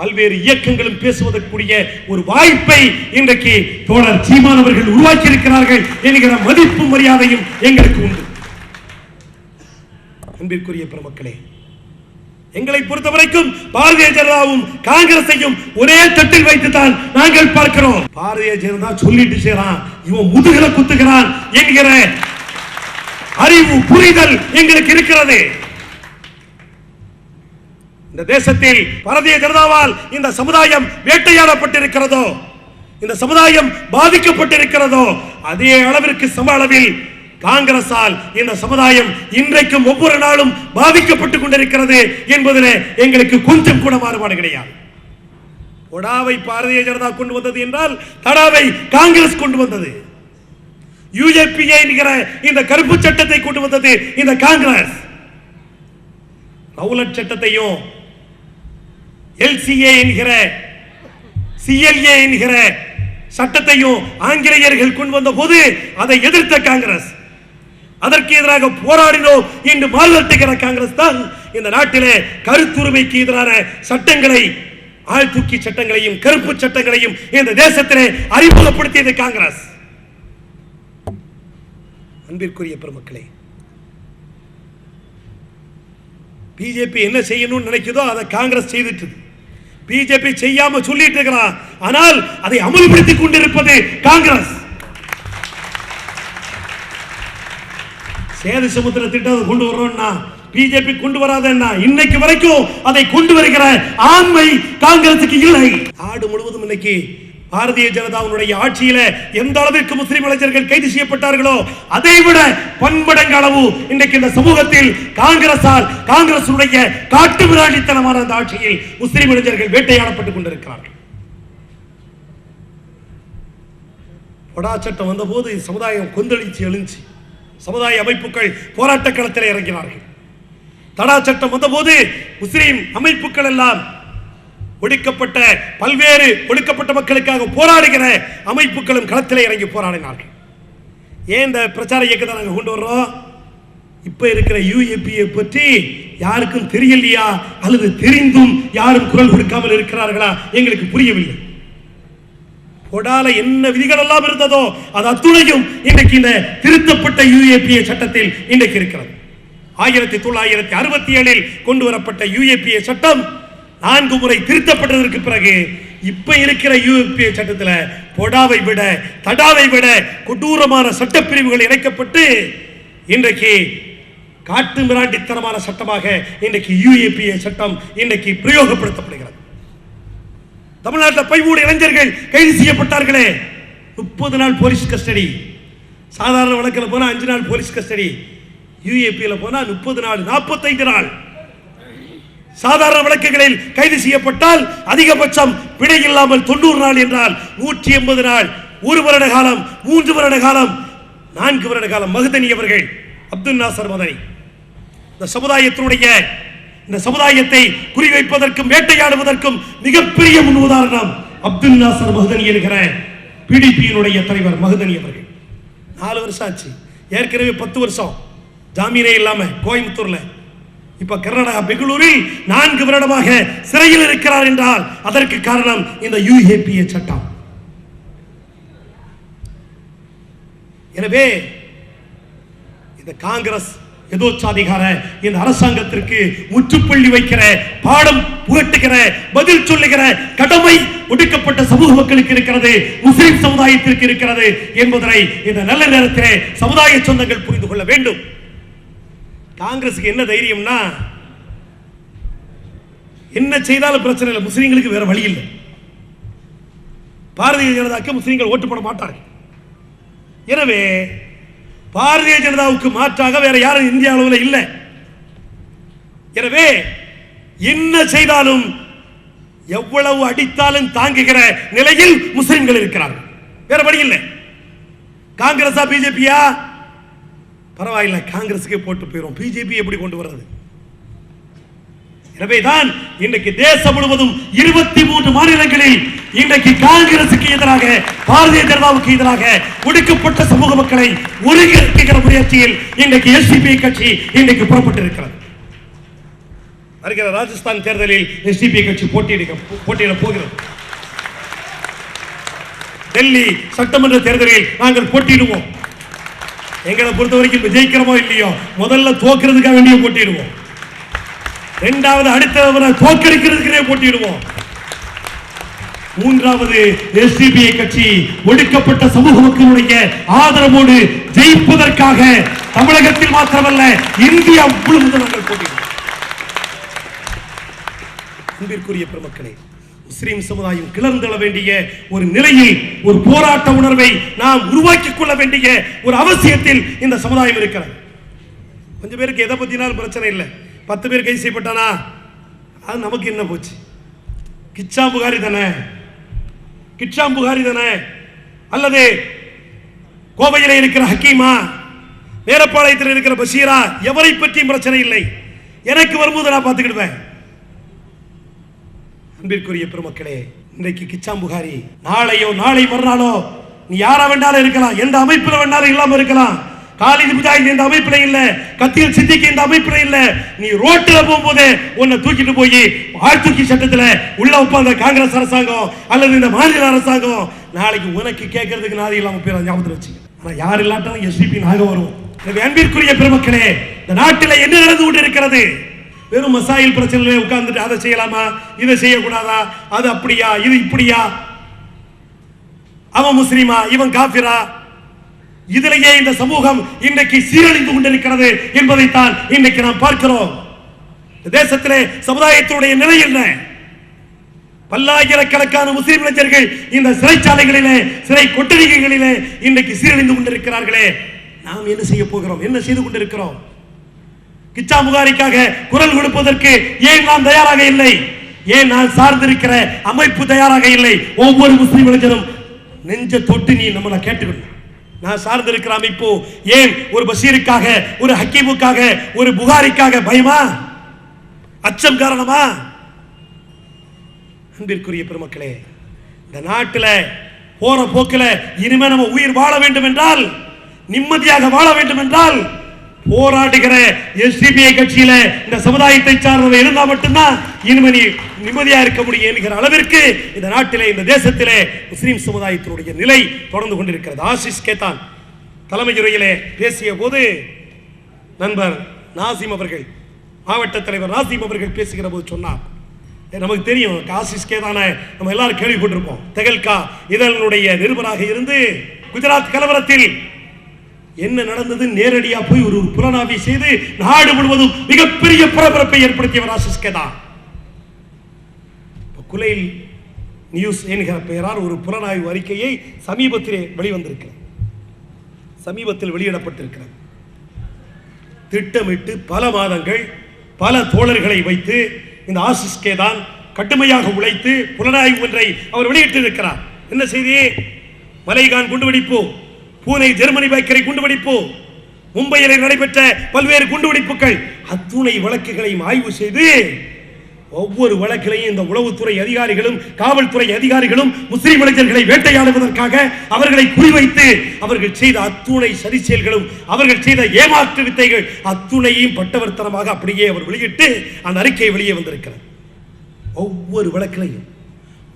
பல்வேறு இயக்கங்களும் பேசுவதற்குரிய ஒரு வாய்ப்பை இன்றைக்கு தோழர் சீமான் அவர்கள் உருவாக்கி இருக்கிறார்கள் என்கிற மதிப்பு மரியாதையும் எங்களுக்கு உண்டு. அன்பிற்குரிய பெருமக்களே, எங்களை பொறுத்தவரைக்கும் பாரதிய ஜனதாவும் காங்கிரஸையும் ஒரே தட்டில் வைத்துத்தான் நாங்கள் பார்க்கிறோம். பாரதிய ஜனதா சொல்லிட்டு செய்றான், இவன் முதுகில குத்துகிறான் என்கிற அறிவு புரிதல் எங்களுக்கு இருக்கிறது. இந்த தேசத்தில் பாரதிய ஜனதாவால் இந்த சமுதாயம் வேட்டையாடப்பட்டிருக்கிறதோ, இந்த சமுதாயம் பாதிக்கப்பட்டிருக்கிறதோ, அதே அளவிற்கு சம அளவில் காங்கிரசால் இந்த சமுதாயம் இன்றைக்கும் ஒவ்வொரு நாளும் பாதிக்கப்பட்டுக் கொண்டிருக்கிறது என்பதில் எங்களுக்கு கொஞ்சம் கூட மாறுபாடு கிடையாது. பொடாவை பாரதிய ஜனதா கொண்டு வந்தது என்றால் தடாவை காங்கிரஸ் கொண்டு வந்தது. யூஏபிஏ என்கிற இந்த கருப்பு சட்டத்தை கொண்டு வந்தது இந்த காங்கிரஸ். ரவுலட் சட்டத்தையும் எல்சிஏ என்கிற சிஎல்ஏ என்கிற சட்டத்தையும் ஆங்கிலேயர்கள் கொண்டு வந்த போது அதை எதிர்த்த காங்கிரஸ், அதற்கு எதிராக போராடினோம் என்று மாறுதட்டுகிற காங்கிரஸ் தான் இந்த நாட்டிலே கருத்துரிமைக்கு எதிரான சட்டங்களை, ஆழ்தூக்கி சட்டங்களையும் கருப்பு சட்டங்களையும் இந்த தேசத்திலே அறிமுகப்படுத்தியது காங்கிரஸ். அன்பிற்குரிய பெருமக்களே, பிஜேபி என்ன செய்யணும்னு நினைக்குதோ அதை காங்கிரஸ் செய்துட்டு, பிஜேபி செய்யாம சொல்லிட்டு இருக்கிறான், ஆனால் அதை அமல்படுத்திக் கொண்டிருப்பது காங்கிரஸ். சேது சமுத்திர திட்டம் கொண்டு வர்றோம்னா பிஜேபி கொண்டு வராதன்னா இன்னைக்கு வரைக்கும் அதை கொண்டு வருகிற ஆண்மை காங்கிரசுக்கு இல்லை. நாடு முழுவதும் இன்னைக்கு பாரதிய ஜனதாவுடைய ஆட்சியில எந்த அளவிற்கு முஸ்லிம் இளைஞர்கள் கைது செய்யப்பட்டார்களோ அதை விட பன்மடங்கு அளவு இன்றைக்கு இந்த சமூகத்தில் காங்கிரசுடைய காட்டு மிராண்டித்தனமான அந்த ஆட்சியில் முஸ்லிம் இளைஞர்கள் வேட்டையாடப்பட்டுக் கொண்டிருக்கிறார்கள். பொடா சட்டம் வந்த போது சமுதாயம் கொந்தளிச்சு எழுந்து சமுதாய அமைப்புகள் போராட்ட களத்தில் இறங்கினார்கள். தடா சட்டம் வந்த போது முஸ்லிம் அமைப்புகள் எல்லாம் ஒடுக்கப்பட்ட பல்வேறு ஒடுக்கப்பட்ட மக்களுக்காக போராடுகிற அமைப்புகளும் களத்தில் இறங்கி போராடினார்கள். ஏன் இந்த பிரச்சார இயக்கத்தை நாங்கள் கொண்டு வர்றோம்? இப்ப இருக்கிற யூஏபியை பற்றி யாருக்கும் தெரியலையா அல்லது தெரிந்தும் யாரும் குரல் கொடுக்காமல் இருக்கிறார்களா எங்களுக்கு புரியவில்லை. பொடால என்ன விதிகள் எல்லாம் இருந்ததோ அது அத்துணையும் இன்றைக்கு இந்த திருத்தப்பட்ட யூஏபிஏ சட்டத்தில் இன்றைக்கு இருக்கிறது. 1967 கொண்டு வரப்பட்ட யூஏபிஏ சட்டம் 4 முறை திருத்தப்பட்டதற்கு பிறகு இப்ப இருக்கிற யூஏபிஏ சட்டத்தில் பொடாவை விட தடாவை விட கொடூரமான சட்டப்பிரிவுகள் இணைக்கப்பட்டு இன்றைக்கு காட்டு மிராண்டித்தனமான சட்டமாக இன்றைக்கு யூஏபிஏ சட்டம் இன்றைக்கு பிரயோகப்படுத்தப்படுகிறது. தமிழ்நாட்டில் 13 இளைஞர்கள் கைது செய்யப்பட்டார்களே, 30 நாள் போலீஸ் கஸ்டடி. சாதாரண வழக்கில் போனா 5 நாள் போலீஸ் கஸ்டடி, யூஏபியில் போனா 30 நாள் 45 நாள். சாதாரண வழக்குகளில் கைது செய்யப்பட்டால் அதிகபட்சம் பிழை இல்லாமல் 90 நாள் என்றால் 180 நாள், 1 வருட காலம், 3 வருட காலம், 4 வருட காலம். மஹ்தனி அவர்கள், அப்துல் நாசர் மதனி, இந்த சமுதாயத்தை குறிவைப்பதற்கும் வேட்டையாடுவதற்கும் மிகப்பெரிய முன் உதாரணம் அப்துல் நாசர் மஹ்தனி என்கிற பிடிபியினுடைய தலைவர் மஹ்தனி அவர்கள். 4 வருஷம் ஆச்சு. ஏற்கனவே 10 வருஷம் ஜாமீனே இல்லாம கோயம்புத்தூர்ல, இப்ப கர்நாடகா பெங்களூரில் 4 வருடமாக சிறையில் இருக்கிறார் என்றால் அதற்கு காரணம் இந்த யூஏபிஏ சட்டம். எனவே இந்த காங்கிரஸ் எதோச்சாதிகார இந்த அரசாங்கத்திற்கு முற்றுப்புள்ளி வைக்கிற, பாடம் புகட்டுகிற, பதில் சொல்லுகிற கடமை ஒடுக்கப்பட்ட சமூக மக்களுக்கு இருக்கிறது, முஸ்லிம் சமுதாயத்திற்கு இருக்கிறது என்பதனை இந்த நல்ல நேரத்திலே சமுதாய சொந்தங்கள் புரிந்து கொள்ள வேண்டும். காங்கிரசுக்கு என்ன தைரியம்னா, என்ன செய்தாலும் பிரச்சனை இல்லை, முஸ்லிம்களுக்கு வேற வழி இல்லை. பாரதிய ஜனதாவுக்கு முஸ்லிம்கள் ஓட்டு போட மாட்டார்கள். எனவே பாரதிய ஜனதாவுக்கு மாற்றாக வேற யாரும் இந்திய அளவில் இல்லை. எனவே என்ன செய்தாலும் எவ்வளவு அடித்தாலும் தாங்குகிற நிலையில் முஸ்லிம்கள் இருக்கிறார்கள். வேற வழி இல்லை. காங்கிரஸா பிஜேபியா பரவாயில்லை, காங்கிரஸுக்கே போட்டு போயிடும். பிஜேபி எப்படி கொண்டு வர்றது? எனவேதான் இன்றைக்கு தேசம் முழுவதும் 23 மாநிலங்களில் இன்றைக்கு காங்கிரசுக்கு எதிராக, பாரதிய ஜனதாவுக்கு எதிராக ஒடுக்கப்பட்ட சமூக மக்களை ஒருங்கிணைக்கிற முயற்சியில் இன்றைக்கு எஸ்டிபி கட்சி இன்றைக்கு புறப்பட்டிருக்கிறது. வருகிற ராஜஸ்தான் தேர்தலில் எஸ்டிபி கட்சி போட்டியிட போகிறது. டெல்லி சட்டமன்ற தேர்தலில் நாங்கள் போட்டியிடுவோம். எங்களை பொறுத்த வரைக்கும் ஜெயிக்கிறோமோ இல்லையோ, முதல்ல தோக்கிறதுக்காக வேண்டிய போட்டியிடுவோம். இரண்டாவது அடுத்த தோற்கடிக்கிறதுக்கே போட்டியிடுவோம். மூன்றாவது எஸ்டிபிஐ கட்சி ஒடுக்கப்பட்ட சமூக மக்களுடைய ஆதரவோடு ஜெயிப்பதற்காக தமிழகத்தில் மாத்திரமல்ல இந்தியா முழுவதும் நாங்கள் போட்டியிடுவோம். அன்பிற்குரிய பெருமக்களே, முஸ்லிம் சமுதாயம் கிளர்ந்தெழ வேண்டிய ஒரு நிலையில் ஒரு போராட்ட உணர்வை நாம் உருவாக்கிக் கொள்ள வேண்டிய ஒரு அவசியத்தில் இந்த சமுதாயம் இருக்கிறது. கொஞ்சம் பேருக்கு எதை பத்தினாலும் பிரச்சனை இல்லை. 10 பேர் கைது செய்யப்பட்டானா அது நமக்கு என்ன போச்சு? கிச்சாம் புகாரி தானே, அல்லது கோவையில் இருக்கிற ஹக்கீமா, நேரப்பாளையத்தில் இருக்கிற பஷீரா, எவரை பற்றியும் பிரச்சனை இல்லை. எனக்கு வரும்போது நான் பார்த்துக்கிடுவேன். அன்பிற்குரிய பெருமக்களே, இன்றைக்கு கிச்சாம் புகாரி, நாளை மறுநாளோ நீ யாரா வேண்டாலும் இருக்கலாம், எந்த அமைப்பில் வேண்டாலும் இல்லாம இருக்கலாம். காலிது முஜாஹித் இந்த அமைப்பில் இல்ல, கத்தியில் சித்திக்கு இந்த அமைப்பில் இல்ல. நீ ரோட்டில் போகும்போது உன்னை தூக்கிட்டு போய் ஆழ்தூக்கி சட்டத்தில் உள்ள உட்கார்ந்த காங்கிரஸ் அரசாங்கம் அல்லது இந்த மாநில அரசாங்கம் நாளைக்கு உனக்கு கேட்கறதுக்கு நாதி இல்லாம பேர் ஞாபகத்தில் வச்சுக்க. ஆனா யார் இல்லாட்டாலும் எஸ்டிபி நாங்க வருவோம். அன்பிற்குரிய பெருமக்களே, இந்த நாட்டில் என்ன நடந்து கொண்டு இருக்கிறது? வெறும் மசாயில் பிரச்சனையில உட்கார்ந்துட்டு அதை செய்யலாமா, இதை செய்யக்கூடாதா, அது அப்படியா, இது இப்படியா, அவன் முஸ்லிமா, இவன் காபிரா, இதிலேயே இந்த சமூகம் இன்றைக்கு சீரழிந்து கொண்டிருக்கிறது என்பதைத்தான் இன்றைக்கு நாம் பார்க்கிறோம். தேசத்திலே சமுதாயத்தினுடைய நிலை என்ன? பல்லாயிரக்கணக்கான முஸ்லிம் இளைஞர்கள் இந்த சிறைச்சாலைகளிலே, சிறை கொட்டடிகளிலே இன்றைக்கு சீரழிந்து கொண்டிருக்கிறார்களே. நாம் என்ன செய்ய போகிறோம்? என்ன செய்து கொண்டிருக்கிறோம்? கிச்சா முகாரிக்காக குரல் கொடுப்பதற்கு ஏன் நாம் தயாராக இல்லை? ஏன் நான் சார்ந்திருக்கிற அமைப்பு தயாராக இல்லை? ஒவ்வொரு முஸ்லிம் இளைஞரும் நெஞ்ச தொட்டு நீ நம்மளை கேட்டுக்கணும். நான் சார்ந்திருக்கிற அமைப்பு ஏன் ஒரு பஷீருக்காக, ஒரு ஹக்கீமுக்காக, ஒரு புகாரிக்காக பயமா? அச்சம் காரணமா? அன்பிற்குரிய பெருமக்களே, இந்த நாட்டில் போற போக்கில் இனிமே நம்ம உயிர் வாழ வேண்டும் என்றால், நிம்மதியாக வாழ வேண்டும் என்றால், போராடுகிற எஸ்டிபிஐ கட்சியில இந்த சமுதாயத்தை சார்ந்தவர் இருந்தால் மட்டும்தான் இனிமே நிம்மதியா இருக்க முடியும் என்கிற அளவிற்கு இந்த நாட்டிலே, இந்த தேசத்திலே முஸ்லிம் சமுதாயத்தினுடைய நிலை தொடர்ந்து கொண்டிருக்கிறது. ஆசிஸ் கேத்தான் தலைமையுரையிலே பேசிய போது நண்பர் நாசிம் அவர்கள், மாவட்ட தலைவர் நாசிம் அவர்கள் பேசுகிற போது சொன்னார், நமக்கு தெரியும் ஆசிஸ் கேதான நம்ம எல்லாரும் கேள்விப்பட்டிருப்போம். தெகல்கா இதனுடைய நிருபராக இருந்து குஜராத் கலவரத்தில் என்ன நடந்தது நேரடியா போய் ஒரு புலனாய்வு செய்து நாடு முழுவதும் மிகப்பெரிய பரபரப்பை ஏற்படுத்தியவர் ஆசிஸ் கேதான். குலைல் நியூஸ் என்கிற பெயரால் ஒரு புலனாய்வு அறிக்கையை சமீபத்திலே வெளிவந்திருக்கிறது, சமீபத்தில் வெளியிடப்பட்டிருக்கிறது. திட்டமிட்டு பல மாதங்கள் பல தோழர்களை வைத்து இந்த ஆசிஸ் கேதான் கடுமையாக உழைத்து புலனாய்வு ஒன்றை அவர் வெளியிட்டிருக்கிறார். என்ன செய்தி? மலைகான் குண்டுவெடிப்பு, பூனே ஜெர்மனி பேக்கரி குண்டுவெடிப்பு, மும்பையில் நடைபெற்ற பல்வேறு குண்டுவெடிப்புகள், அத்துணை வழக்குகளையும் ஆய்வு செய்து ஒவ்வொரு வழக்கிலையும் இந்த உளவுத்துறை அதிகாரிகளும் காவல்துறை அதிகாரிகளும் முஸ்லிம் இளைஞர்களை வேட்டையாடுவதற்காக அவர்களை குறிவைத்து அவர்கள் செய்த அத்துணை சதி செயல்களும், அவர்கள் செய்த ஏமாற்று வித்தைகள் அத்துணையும் பட்டவர்த்தனமாக அப்படியே அவர் வெளியிட்டு அந்த அறிக்கை வெளியே வந்திருக்கிறார். ஒவ்வொரு வழக்கிலையும்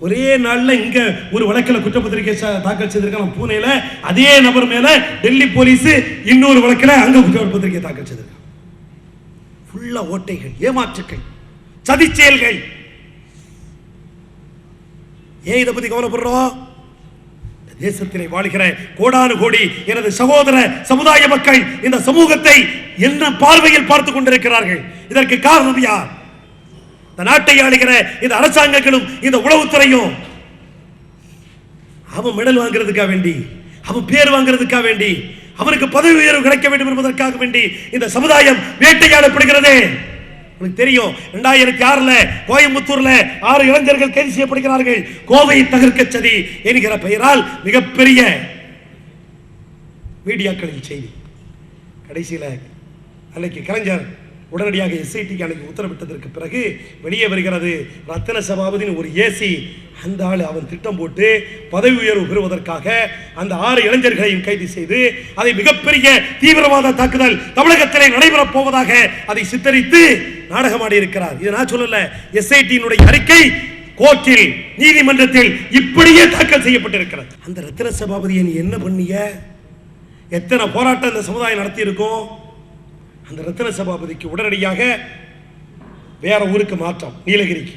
ஒரே நாள்ல இங்க ஒரு வழக்கில் குற்றப்பத்திரிகை தாக்கல் செய்திருக்காங்க பூனேல, அதே நபர் மேல டெல்லி போலீஸ் இன்னொரு வழக்கில் அங்க குற்றப்பத்திரிகை தாக்கல் செய்திருக்காங்க. ஃபுல்லா ஓட்டைகள், ஏமாற்றுகள், சதி செயல்கள். ஏன் இதை பத்தி கவலைப்படுறோம்? தேசத்திலே வாழ்கிற கோடானு கோடி எனது சகோதர சமுதாய மக்கள் இந்த சமூகத்தை என்ன பார்வையில் பார்த்துக் கொண்டிருக்கிறார்கள். இதற்கு காரணம் யார்? இந்த நாட்டை ஆளுகிற இந்த அரசாங்கங்களும் இந்த உளவுத்துறையும். அவன் மெடல் வாங்குறதுக்காக வேண்டி, அவன் பேர் வாங்குறதுக்காக வேண்டி, அவனுக்கு பதவி உயர்வு கிடைக்க வேண்டும் என்பதற்காக வேண்டி இந்த சமுதாயம் வேட்டையாடப்படுகிறது. உங்களுக்கு தெரியும், 2006 கோயம்புத்தூர்ல 6 இளைஞர்கள் கைது செய்யப்படுகிறார்கள். கோவை தகர்க்க சதி என்கிற பெயரால் மிகப்பெரிய மீடியாக்களில் செய்தி. கடைசியில் அன்னைக்கு கலைஞர் உடனடியாக எஸ்ஐடிக்கு அன்னைக்கு உத்தரவிட்டதற்கு பிறகு வெளியே வருகிறது, ரத்தின சபாபதியின் ஒரு ஏசி அந்த ஆள் அவன் திட்டம் போட்டு பதவி உயர்வு பெறுவதற்காக அந்த 6 இளைஞர்களையும் கைது செய்து அதை மிகப்பெரிய தீவிரவாத தாக்குதல் தமிழகத்திலே நடைபெறப் போவதாக அதை சித்தரித்து நாடகமாடி இருக்கிறார். இதை நான் சொல்லல, எஸ்ஐடியினுடைய அறிக்கை கோர்ட்டில், நீதிமன்றத்தில் இப்படியே தாக்கல் செய்யப்பட்டிருக்கிறது. அந்த ரத்தின சபாபதியை நீ என்ன பண்ணிய? எத்தனை போராட்டம் இந்த சமுதாயம் நடத்தி இருக்கும்? அந்த ரத்தின சபாபதிக்கு உடனடியாக வேற ஊருக்கு மாற்றம், நீலகிரிக்கு.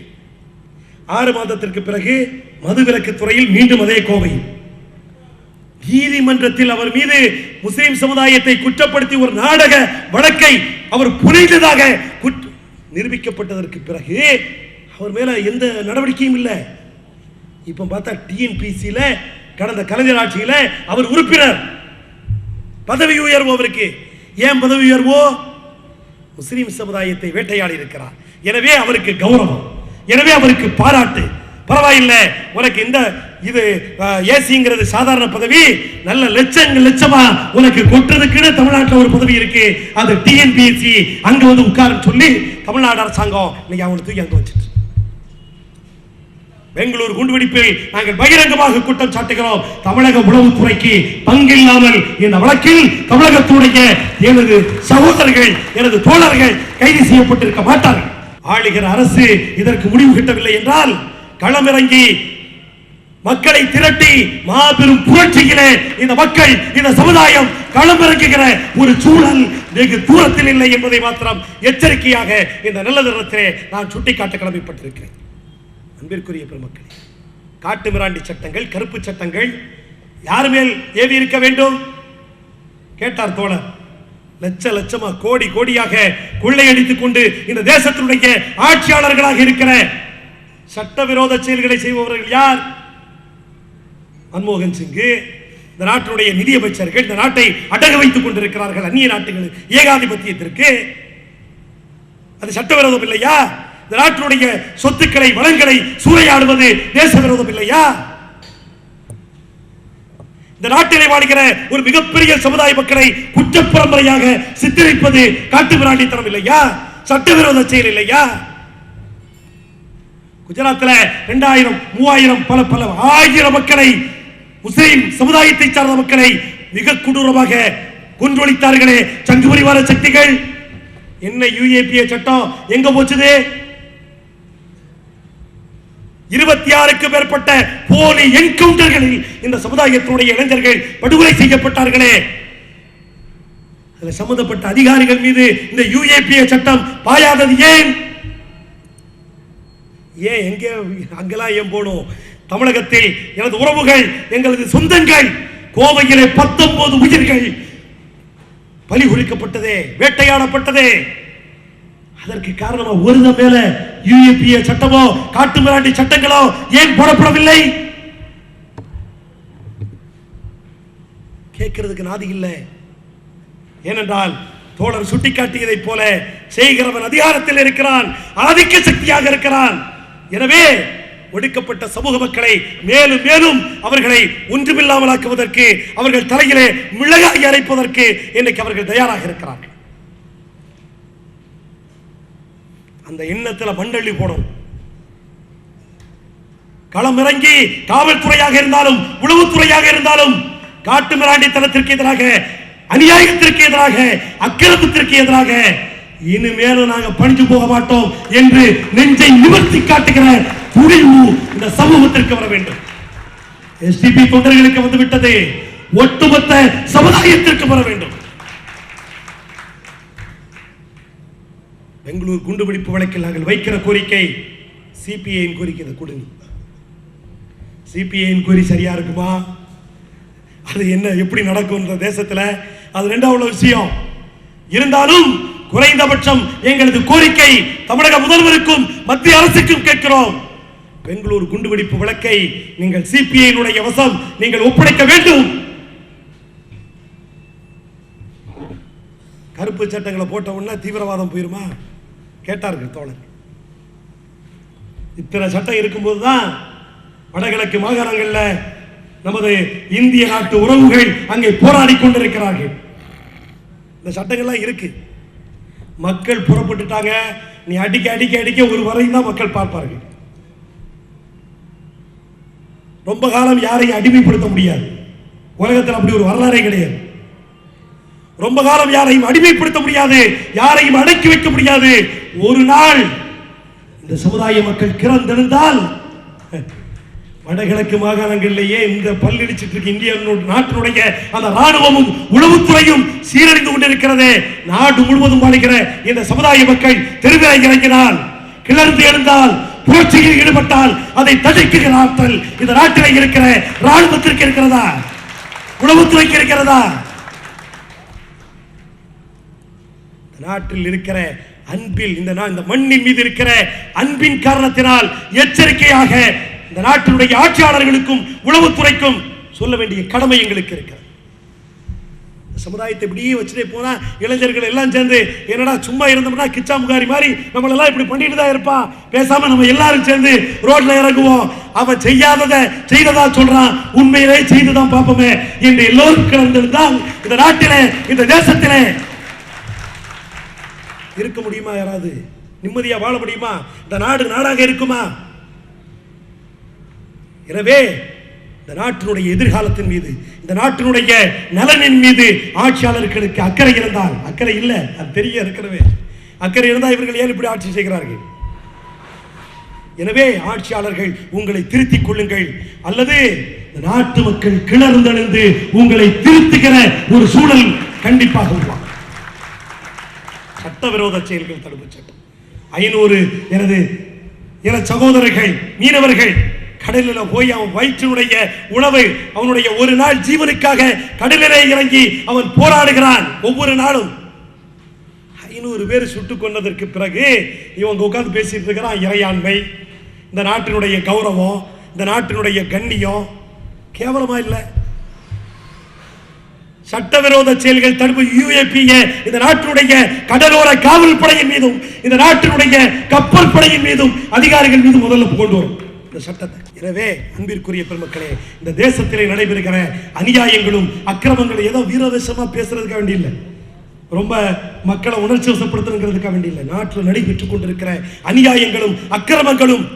6 மாதத்திற்கு பிறகு மதுவிலக்கு துறையில் மீண்டும் அதே கோவை. நீதிமன்றத்தில் அவர் மீது முஸ்லிம் சமுதாயத்தை குற்றப்படுத்தி ஒரு நாடக வழக்கை அவர் புனைந்ததாக நிரூபிக்கப்பட்டதற்கு பிறகு அவர் மேல எந்த நடவடிக்கையும் இல்லை. இப்ப பார்த்தா டிஎன்பிசியில கடந்த கலைஞர் ஆட்சியில அவர் உறுப்பினர், பதவி உயர்வு அவருக்கு. ஏன் பதவி உயர்வோ? முஸ்லிம் சமுதாயத்தை வேட்டையாடி இருக்கிறார். எனவே அவருக்கு கௌரவம், எனவே அவருக்கு பாராட்டு. பரவாயில்லை, உனக்கு இந்த இது ஏசிங்கிறது சாதாரண பதவி, நல்ல லட்சமா உனக்கு கொட்டுறதுக்குன்னு தமிழ்நாட்டில் ஒரு பதவி இருக்கு, அது டிஎன்பிஎஸ்சி, அங்க வந்து உட்காருன்னு சொல்லி தமிழ்நாடு அரசாங்கம் இன்னைக்கு அவங்களை தூக்கி அங்க வச்சுட்டு. பெங்களூர் குண்டுவெடிப்பில் நாங்கள் பகிரங்கமாக குற்றம் சாட்டுகிறோம். தமிழக உளவுத்துறைக்கு பங்கில்லாமல் இந்த வழக்கில் தமிழகத்துடைய எனது சகோதரர்கள், எனது தோழர்கள் கைது செய்யப்பட்டிருக்க மாட்டார்கள். ஆளுகிற அரசு இதற்கு முடிவு கட்டவில்லை என்றால் களமிறங்கி மக்களை திரட்டி மாபெரும் புரட்சியிலே இந்த மக்கள், இந்த சமுதாயம் களமிறங்குகிற ஒரு சூழல் வெகு தூரத்தில் இல்லை என்பதை மாத்திரம் எச்சரிக்கையாக இந்த நல்ல நேரத்திலே நான் சுட்டிக்காட்ட கடமைப்பட்டிருக்கிறேன். அன்பிற்குரிய பெருமக்களே, காட்டு மிராண்டி சட்டங்கள், கருப்பு சட்டங்கள் யார் மேல் ஏவி இருக்க வேண்டும்? கேட்டார் தோழர். லட்ச லட்சமா கோடி கோடியாக கொள்ளையடித்துக் கொண்டு இந்த தேசத்தினுடைய ஆட்சியாளர்களாக இருக்கிற சட்டவிரோத செயல்களை செய்பவர்கள் யார்? மன்மோகன் சிங், இந்த நாட்டினுடைய நிதியமைச்சர்கள் இந்த நாட்டை அடகு வைத்துக் கொண்டிருக்கிறார்கள் அந்நிய நாட்டுகள் ஏகாதிபத்தியத்திற்கு. அது சட்டவிரோதம் இல்லையா? இந்த நாட்டினுடைய சொத்துக்களை வளங்களை சூறையாடுவது தேச விரோதம் இல்லையா? இந்த நாட்டிலே வாழ்கிற ஒரு மிகப்பெரிய சமுதாய மக்களை குற்றப்பரம்பரையாக சித்தரிப்பது காட்டுமிராண்டித்தனம் இல்லையா? சட்டவிரோத செயல் இல்லையா? குஜராத்தில் 2000 3000 பல பல ஆயிரம் மக்களை, முஸ்லிம் சமுதாயத்தை சார்ந்த மக்களை மிக கொடூரமாக கொன்றொழித்தார்களே சங்கு பரிவார சக்திகள். என்ன யுஏபிஏ சட்டம் எங்க போச்சுது? 26க்கும் மேற்பட்ட போலி என்கவுண்டர்களில் இந்த சமுதாயத்தினுடைய இளைஞர்கள் படுகொலை செய்யப்பட்டார்களே. அதில் சம்பந்தப்பட்ட அதிகாரிகள் மீது இந்த யுஏபிஏ சட்டம் பாயாதது ஏன்? எங்கே அங்கெல்லாம் ஏன் போனோம்? தமிழகத்தில் எனது உறவுகள், எங்களது சொந்தங்கள், கோவையிலே 19 உயிர்கள் பலி குறிக்கப்பட்டதே, வேட்டையாடப்பட்டதே. அதற்கு காரணமா ஒரு மேல யுஏபிஏ சட்டமோ காட்டுமிராண்டி சட்டங்களோ ஏன் போடப்படவில்லை? கேட்கிறதுக்கு நாதி இல்லை. ஏனென்றால் தோழர் சுட்டிக்காட்டியதை போல செய்கிறவன் அதிகாரத்தில் இருக்கிறான், ஆதிக்க சக்தியாக இருக்கிறான். எனவே ஒடுக்கப்பட்ட சமூக மக்களை மேலும் மேலும் அவர்களை ஒன்றுமில்லாமலாக்குவதற்கு, அவர்கள் தலையிலே மிளகாய் அரைப்பதற்கு இன்றைக்கு அவர்கள் தயாராக இருக்கிறார்கள். அந்த எண்ணத்தில் மண்டள்ளி போடும். களம் இறங்கி காவல்துறையாக இருந்தாலும் உளவுத்துறையாக இருந்தாலும் காட்டு மிராண்டித்தனத்திற்கு எதிராக, அநியாயத்திற்கு எதிராக, அக்கிரமத்திற்கு எதிராக இனிமேலும் நாங்கள் பணிஞ்சு போக மாட்டோம் என்று நெஞ்சை நிவர்த்தி காட்டுகிற துணிவு இந்த சமூகத்திற்கு வர வேண்டும். எஸ்டிபி தொண்டர்களுக்கு வந்துவிட்டது, ஒட்டுமொத்த சமுதாயத்திற்கு வர வேண்டும். பெங்களூர் குண்டுபிடிப்பு வழக்கில் நாங்கள் வைக்கிற கோரிக்கை சிபிஐயின் கோரிக்கை. கொடுங்க, சிபிஐயின் கோரி சரியா இருக்குமா? அது என்ன எப்படி நடக்கும் இந்த தேசத்தில்? அது ரெண்டாவது விஷயம். இருந்தாலும் குறைந்தபட்சம் எங்களது கோரிக்கை தமிழக முதல்வருக்கும் மத்திய அரசுக்கும் கேட்கிறோம். பெங்களூர் குண்டுவெடிப்பு வழக்கை நீங்கள் சிபிஐ வசம் நீங்கள் ஒப்படைக்க வேண்டும். கருப்பு சட்டங்களை போட்ட உடனே தீவிரவாதம் போயிருமா கேட்டார்கள் தோழர். இத்தனை சட்டம் இருக்கும்போதுதான் வடகிழக்கு மாகாணங்களில் நமது இந்திய நாட்டு உறவுகள் அங்கே போராடி கொண்டிருக்கிறார்கள். இந்த சட்டங்கள்லாம் இருக்கு. மக்கள் புறப்பட்டுட்டாங்க. நீ அடிக்க அடிக்க அடிக்க ஒரு வரையும் தான் மக்கள் பார்ப்பார்கள். ரொம்ப காலம் யாரையும் அடிமைப்படுத்த முடியாது. உலகத்தில் அப்படி ஒரு வரலாறே கிடையாது. ரொம்ப காலம் யாரையும் அடிமைப்படுத்த முடியாது, யாரையும் அடக்கி வைக்க முடியாது. ஒரு நாள் இந்த சமுதாய மக்கள் கிளர்ந்தெழுந்தால் வடகிழக்கு மாகாணங்களிலேயே இந்த பல்லிடிச்சிட்டு இருக்க இந்திய நாட்டினுடைய அந்த ராணுவமும் உளவுத்துறையும் சீரழிந்து கொண்டிருக்கிறது. நாடு முழுவதும் வாழ்கிற இந்த சமுதாய மக்கள் தெருவில் இறங்கினால், கிளர்ந்து எழுந்தால், புரட்சியில் ஈடுபட்டால் அதை தடுக்கிற ஆற்றல் இந்த நாட்டில் இருக்கிற ராணுவத்திற்கு இருக்கிறதா? உளவுத்துறைக்கு இருக்கிறதா? நாட்டில் இருக்கிற அன்பில், இந்த மண்ணின் மீது இருக்கிற அன்பின் காரணத்தினால் எச்சரிக்கையாக இந்த நாட்டினுடைய ஆட்சியாளர்களுக்கும் உளவுத்துறைக்கும் சொல்ல வேண்டிய கடமை எங்களுக்கு இருக்கிறது. சமுதாயத்தை இப்படியே வச்சுட்டே போனா இளைஞர்கள் எல்லாம் சேர்ந்து என்னடா சும்மா இருந்தோம்னா கிச்சா முகாரி மாதிரி நம்மளெல்லாம் இப்படி பண்ணிட்டு தான் இருப்பான், பேசாம நம்ம எல்லாரும் சேர்ந்து ரோட்ல இறங்குவோம், அவன் செய்யாததை செய்ததா சொல்றான், உண்மையிலே செய்துதான் பார்ப்போமே என்று எல்லோரும் கிளர்ந்திருந்தால் இந்த நாட்டிலே, இந்த தேசத்திலே இருக்க முடியுமா? யாராவது நிம்மதியா வாழ முடியுமா? இந்த நாடு நாடாக இருக்குமா? எனவே இந்த நாட்டினுடைய எதிர்காலத்தின் மீது, இந்த நாட்டினுடைய நலனின் மீது ஆட்சியாளர்களுக்கு அக்கறை இருந்தால், அக்கறை இல்லை அது தெரிய இருக்கிறவே, அக்கறை இருந்தால் இவர்கள் ஏன் இப்படி ஆட்சி செய்கிறார்கள்? எனவே ஆட்சியாளர்கள் உங்களை திருத்திக் கொள்ளுங்கள், அல்லது நாட்டு மக்கள் கிளர்ந்தெழுந்து உங்களை திருத்துகிற ஒரு சூழல் கண்டிப்பாக உருவாகும். சட்டவிரோத செயல்கள் தடுப்பு சட்டம் 500 எனது சகோதரர்கள் மீனவர்கள் கடலில் போய் அவன் வயிற்றினுடைய உணவு, அவனுடைய ஒரு நாள் ஜீவனுக்காக கடலிலே இறங்கி அவன் போராடுகிறான். ஒவ்வொரு நாளும் 500 பேர் சுட்டுக் கொண்டதற்கு பிறகு இவங்க உட்கார்ந்து பேசிட்டு இருக்கிறான். இறையாண்மை, இந்த நாட்டினுடைய கௌரவம், இந்த நாட்டினுடைய கண்ணியம் கேவலமா இல்லை. சட்டவிரோத செயல்கள் தடுப்பு UAPA இந்த நாட்டினுடைய கடலோர காவல் படையின் மீதும் இந்த நாட்டினுடைய கப்பல் படையின் மீதும் அதிகாரிகள் மீது முதல்ல கொண்டு வரும் இந்த சட்டத்தை. எனவே அன்பிற்குரிய பெருமக்களே, இந்த தேசத்திலே நடைபெறுகிற அநியாயங்களும் அக்கிரமங்களும் ஏதோ வீரவசமா பேசுறதுக்காக வேண்டிய இல்லை, ரொம்ப மக்களை உணர்ச்சி வசப்படுத்துறதுக்காக வேண்டிய இல்லை. நாட்டில் நடைபெற்றுக் கொண்டிருக்கிற அநியாயங்களும் அக்கிரமங்களும்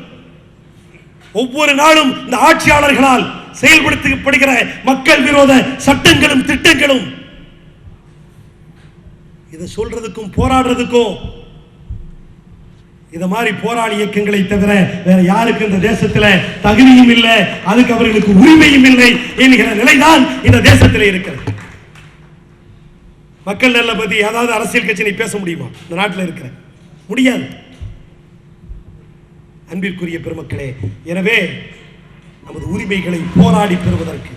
ஒவ்வொரு நாளும் இந்த ஆட்சியாளர்களால் செயல்படுத்தப்படுகிற மக்கள் விரோத சட்டங்களும் திட்டங்களும், இதை சொல்றதுக்கும் போராடுறதுக்கும் இத மாதிரி போராளி இயக்கங்களை தவிர வேற யாருக்கு இந்த தேசத்தில் தகுதியும் இல்லை, அதுக்கு அவர்களுக்கு உரிமையும் இல்லை என்கிற நிலைதான் இந்த தேசத்தில் இருக்கிறது. மக்கள் நல்ல பத்தி ஏதாவது அரசியல் கட்சி பேச முடியுமா? இந்த நாட்டில் இருக்கிற முடியாது. அன்பிற்குரிய பெருமக்களே, எனவே நமது உரிமைகளை போராடி பெறுவதற்கு,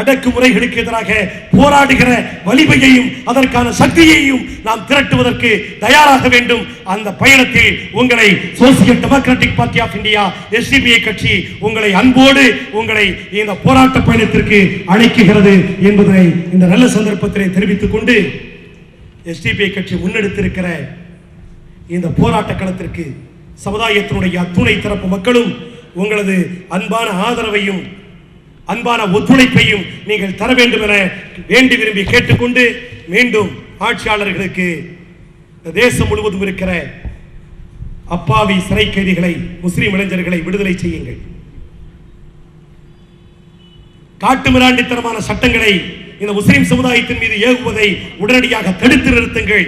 அடக்குமுறைகளுக்கு எதிராக போராடுகிற வலிமையையும் அதற்கான சக்தியையும் நாம் திரட்டுவதற்கு தயாராக வேண்டும். அந்த பயணத்தில் உங்களை social democratic party of India SDPI கட்சி உங்களை அன்போடு உங்களை இந்த போராட்ட பயணத்திற்கு அழைக்குகிறது என்பதை இந்த நல்ல சந்தர்ப்பத்திலே தெரிவித்துக் கொண்டு, SDPI கட்சி முன்னெடுத்திருக்கிற இந்த போராட்ட களத்திற்கு சமுதாயத்தினுடைய அத்துணை தரப்பு மக்களும் உங்களது அன்பான ஆதரவையும் அன்பான ஒத்துழைப்பையும் நீங்கள் தர வேண்டும் என வேண்டி விரும்பி கேட்டுக்கொண்டு, மீண்டும் ஆட்சியாளர்களுக்கு தேசம் முழுவதும் இருக்கிற அப்பாவி சிறை கைதிகளை, முஸ்லிம் இளைஞர்களை விடுதலை செய்யுங்கள். காட்டு மிராண்டித்தனமான சட்டங்களை இந்த முஸ்லிம் சமுதாயத்தின் மீது ஏவுவதை உடனடியாக தடுத்து நிறுத்துங்கள்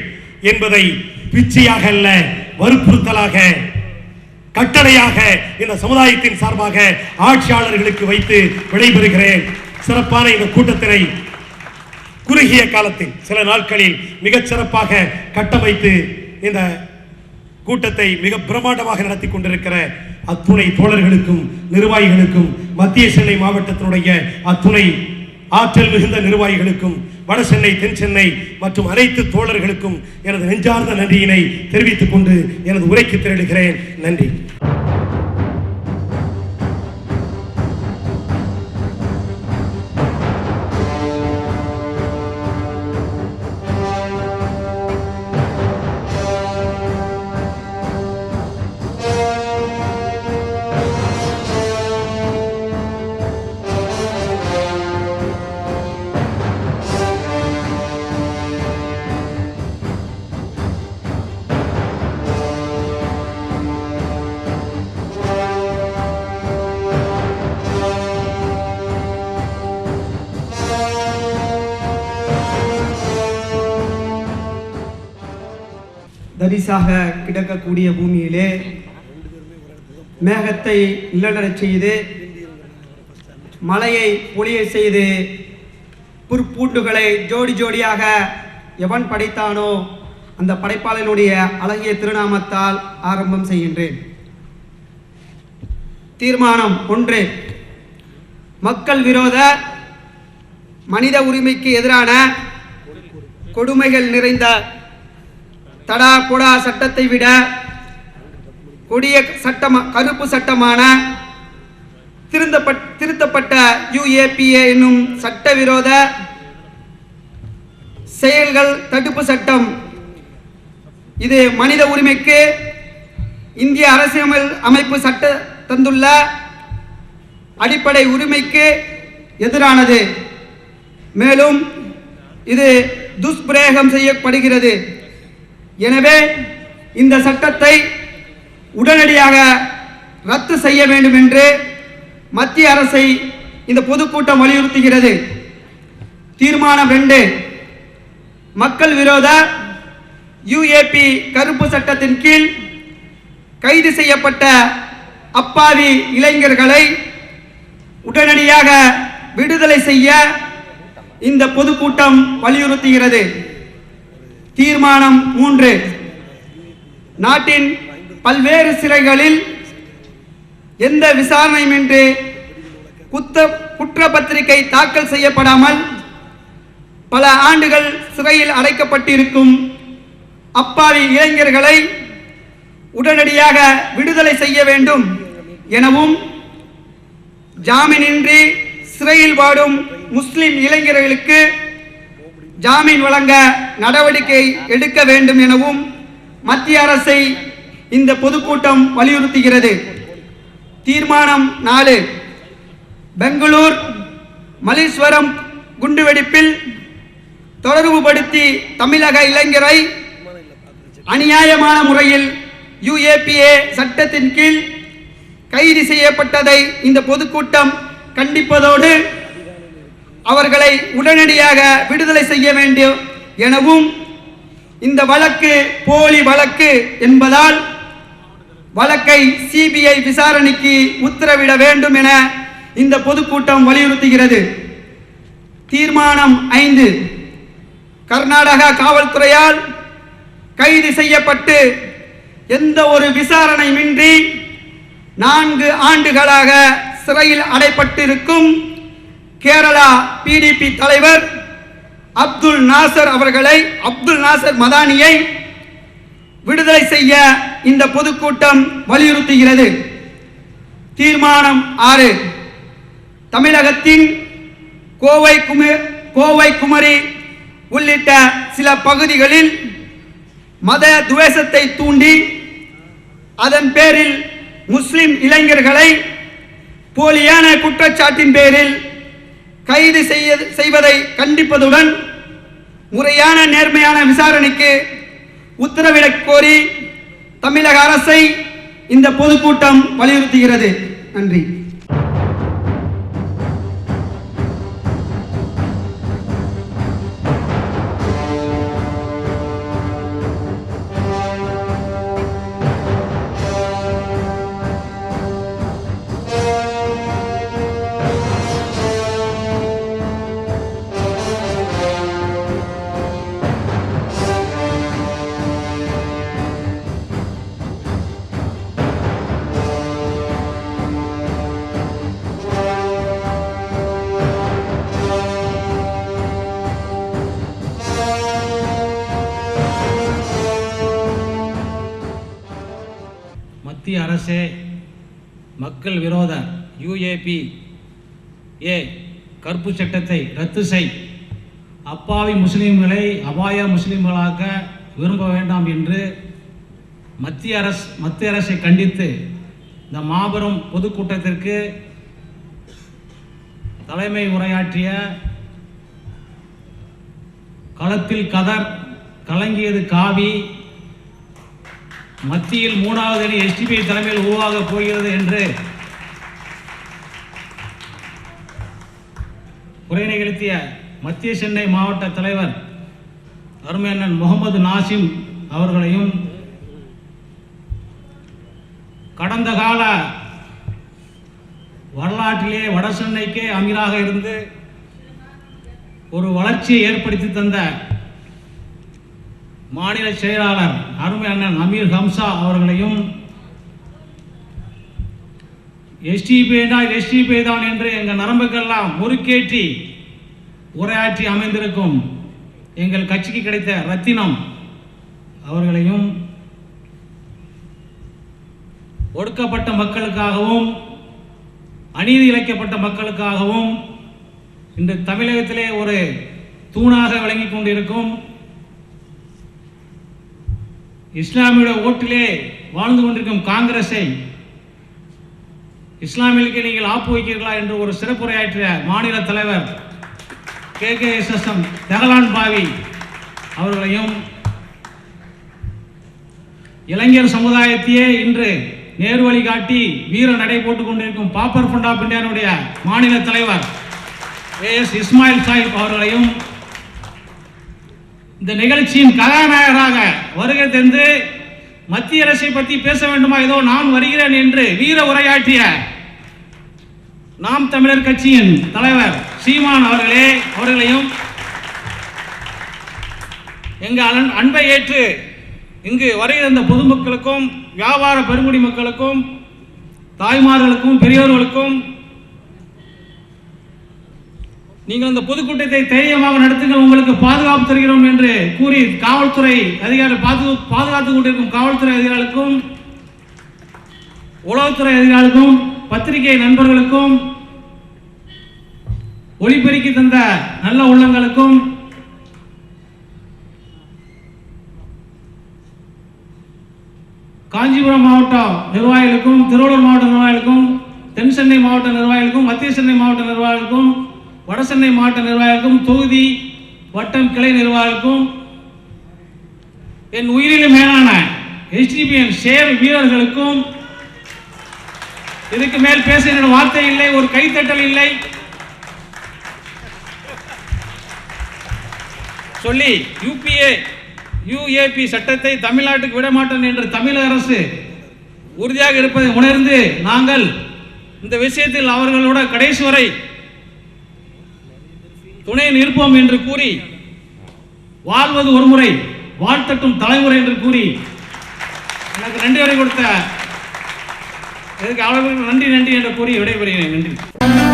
என்பதை பிச்சையாக அல்ல, வற்புறுத்தலாக, கட்டளையாக இந்த சமுதாயத்தின் சார்பாக ஆட்சியாளர்களுக்கு வைத்து விடைபெறுகிறேன். சிறப்பான இந்த கூட்டத்தினை குறுகிய காலத்தில் சில நாட்களில் மிகச் சிறப்பாக கட்டமைத்து இந்த கூட்டத்தை மிக பிரமாண்டமாக நடத்தி கொண்டிருக்கிற அத்துணை தோழர்களுக்கும் நிர்வாகிகளுக்கும், மத்திய சென்னை மாவட்டத்தினுடைய அத்துணை ஆற்றல் மிகுந்த நிர்வாகிகளுக்கும், வட சென்னை, தென் சென்னை மற்றும் அனைத்து தோழர்களுக்கும் எனது நெஞ்சார்ந்த நன்றியினை தெரிவித்துக் கொண்டு எனது உரைக்கு திரளுகிறேன். நன்றி. தரிசாக கிடக்கக்கூடிய பூமியிலே மேகத்தை நிழலடச் செய்து, மலையை பொழிய செய்து, புற்பூண்டுகளை ஜோடி ஜோடியாக எவன் படைத்தானோ அந்த படைப்பாளனுடைய அழகிய திருநாமத்தால் ஆரம்பம் செய்கின்றேன். தீர்மானம் 1. மக்கள் விரோத மனித உரிமைக்கு எதிரான கொடுமைகள் நிறைந்த தடா கொடா சட்டத்தை விட கொடிய கருப்பு சட்டமான திருத்தப்பட்ட UAPA என்னும் சட்டவிரோத செயல்கள் தடுப்பு சட்டம், இது மனித உரிமைக்கு இந்திய அரசியல் அமைப்பு சட்ட தந்துள்ள அடிப்படை உரிமைக்கு எதிரானது. மேலும் இது துஷ்பிரயோகம் செய்யப்படுகிறது. எனவே இந்த சட்டத்தை உடனடியாக ரத்து செய்ய வேண்டும் என்று மத்திய அரசை இந்த பொதுக்கூட்டம் வலியுறுத்துகிறது. தீர்மானம் 2. மக்கள் விரோத UAP கருப்பு சட்டத்தின் கீழ் கைது செய்யப்பட்ட அப்பாவி இளைஞர்களை உடனடியாக விடுதலை செய்ய இந்த பொதுக்கூட்டம் வலியுறுத்துகிறது. தீர்மானம் 3. நாட்டின் பல்வேறு சிறைகளில் எந்த விசாரணையுமின்றி குற்றப்பத்திரிகை தாக்கல் செய்யப்படாமல் பல ஆண்டுகள் சிறையில் அடைக்கப்பட்டிருக்கும் அப்பாவி இளைஞர்களை உடனடியாக விடுதலை செய்ய வேண்டும் எனவும் ஜாமீனின்றி சிறையில் வாடும் முஸ்லிம் இளைஞர்களுக்கு ஜாமீன் வழங்க நடவடிக்கை எடுக்க வேண்டும் எனவும் மத்திய அரசை இந்த பொதுக்கூட்டம் வலியுறுத்துகிறது. தீர்மானம் 4. பெங்களூர் மல்லீஸ்வரம் குண்டுவெடிப்பில் தொடர்புபடுத்தி தமிழக இளைஞரை அநியாயமான முறையில் UAPA சட்டத்தின் கீழ் கைது செய்யப்பட்டதை இந்த பொதுக்கூட்டம் கண்டிப்பதோடு அவர்களை உடனடியாக விடுதலை செய்ய வேண்டும் எனவும் இந்த வழக்கு போலி வழக்கு என்பதால் வழக்கை CBI விசாரணைக்கு உத்தரவிட வேண்டும் என இந்த பொதுக்கூட்டம் வலியுறுத்துகிறது. தீர்மானம் 5. கர்நாடக காவல்துறையால் கைது செய்யப்பட்டு எந்த ஒரு விசாரணையுமின்றி 4 ஆண்டுகளாக சிறையில் அடைப்பட்டிருக்கும் கேரளா PDP தலைவர் அப்துல் நாசர் மதானியை விடுதலை செய்ய இந்த பொதுக்கூட்டம் வலியுறுத்துகிறது. தீர்மானம் 6. தமிழகத்தின் கோவை குமரி உள்ளிட்ட சில பகுதிகளில் மத துவேஷத்தை தூண்டி அதன் பேரில் முஸ்லிம் இளைஞர்களை போலியான குற்றச்சாட்டின் பேரில் கைது செய்வதை கண்டிப்பதுடன் முறையான நேர்மையான விசாரணைக்கு உத்தரவிடக் கோரி தமிழக அரசை இந்த பொதுக்கூட்டம் வலியுறுத்துகிறது. நன்றி. மத்திய அரசே மக்கள் விரோத UAPA கருப்பு சட்டத்தை ரத்து செய், அப்பாவி முஸ்லிம்களை அபாய முஸ்லிம்களாக விரும்ப வேண்டாம் என்று மத்திய அரசை கண்டித்து இந்த மாபெரும் பொதுக்கூட்டத்திற்கு தலைமை உரையாற்றிய களத்தில் கதர் கலங்கியது காவி, மத்தியில் 3வது அணி SDPI தலைமையில் உருவாக போகிறது என்று உரை நிகழ்த்திய மத்திய சென்னை மாவட்ட தலைவர் அருமையண்ணன் முகமது நாசிம் அவர்களையும் கடந்த கால வரலாற்றிலே வட சென்னைக்கே அமீராக இருந்து ஒரு வளர்ச்சியை ஏற்படுத்தி தந்த மாநில செயலாளர் அருமை அண்ணன் அமீர் ஹம்சா அவர்களையும் SDPI தான் என்று எங்கள் நரம்புக்கெல்லாம் முறுக்கேற்றி உரையாற்றி அமைந்திருக்கும் எங்கள் கட்சிக்கு கிடைத்த ரத்தினம் அவர்களையும் ஒடுக்கப்பட்ட மக்களுக்காகவும் அநீதி இழைக்கப்பட்ட மக்களுக்காகவும் இன்று தமிழகத்திலே ஒரு தூணாக விளங்கிக் கொண்டிருக்கும் இஸ்லாமிய ஓட்டிலே வாழ்ந்து கொண்டிருக்கும் காங்கிரஸை இஸ்லாமியர்களுக்கு நீங்கள் ஆப்பு வைக்கிறீர்களா என்று ஒரு சிறப்புரையாற்றிய மாநில தலைவர் KKSSM தகலான் பாவி அவர்களையும் இளைஞர் சமுதாயத்தையே இன்று நேர்வழி காட்டி வீர நடை போட்டுக் கொண்டிருக்கும் பாப்பர் ஃபண்ட் ஆஃப் இந்தியாவுடைய மாநில தலைவர் AS இஸ்மாயில் சாஹிப் அவர்களையும் இந்த நிகழ்ச்சியின் கதாநாயகராக வருகை தந்து மத்திய அரசை பற்றி பேச வேண்டுமா, ஏதோ நான் வருகிறேன் என்று வீர உரையாற்றிய நாம் தமிழர் கட்சியின் தலைவர் சீமான் அவர்களையும் எங்கள் அன்பை ஏற்று இங்கு வருகிற பொதுமக்களுக்கும் வியாபார பெருங்குடி மக்களுக்கும் தாய்மார்களுக்கும் பெரியோர்களுக்கும் நீங்கள் அந்த பொதுக்கூட்டத்தை தைரியமாக நடத்துங்கள், உங்களுக்கு பாதுகாப்பு தருகிறோம் என்று கூறி காவல்துறை அதிகாரி பாதுகாத்துக் கொண்டிருக்கும் காவல்துறை அதிகாரிகளுக்கும், உளவுத்துறை அதிகாரிகளுக்கும், பத்திரிகை நண்பர்களுக்கும், ஒளிபெருக்கி தந்த நல்ல உள்ளங்களுக்கும், காஞ்சிபுரம் மாவட்ட நிர்வாகிகளுக்கும், திருவள்ளூர் மாவட்ட நிர்வாகிகளுக்கும், தென் சென்னை மாவட்ட நிர்வாகிகளுக்கும், மத்திய சென்னை மாவட்ட நிர்வாகிகளுக்கும், வட சென்னை மாவட்ட நிர்வாகிகளுக்கும், தொகுதி வட்டம் கிளை நிர்வாகிகளுக்கும், என் உயிரிலும் மேலான HDPN ஷேர் வீரர்களுக்கும், இதுக்கு மேல் பேச என்னோட வார்த்தை இல்லை, ஒரு கைத்தட்டல் இல்லை சொல்லி UAP சட்டத்தை தமிழ்நாட்டுக்கு விடமாட்டேன் என்று தமிழக அரசு உறுதியாக இருப்பதை உணர்ந்து நாங்கள் இந்த விஷயத்தில் அவர்களோட கடைசி வரை துணை நிற்போம் என்று கூறி, வாழ்வது ஒரு முறை வாழ்த்தட்டும் தலைமுறை என்று கூறி எனக்கு நன்றி வரை கொடுத்த நன்றி என்று கூறி விடைபெறுகிறேன். நன்றி.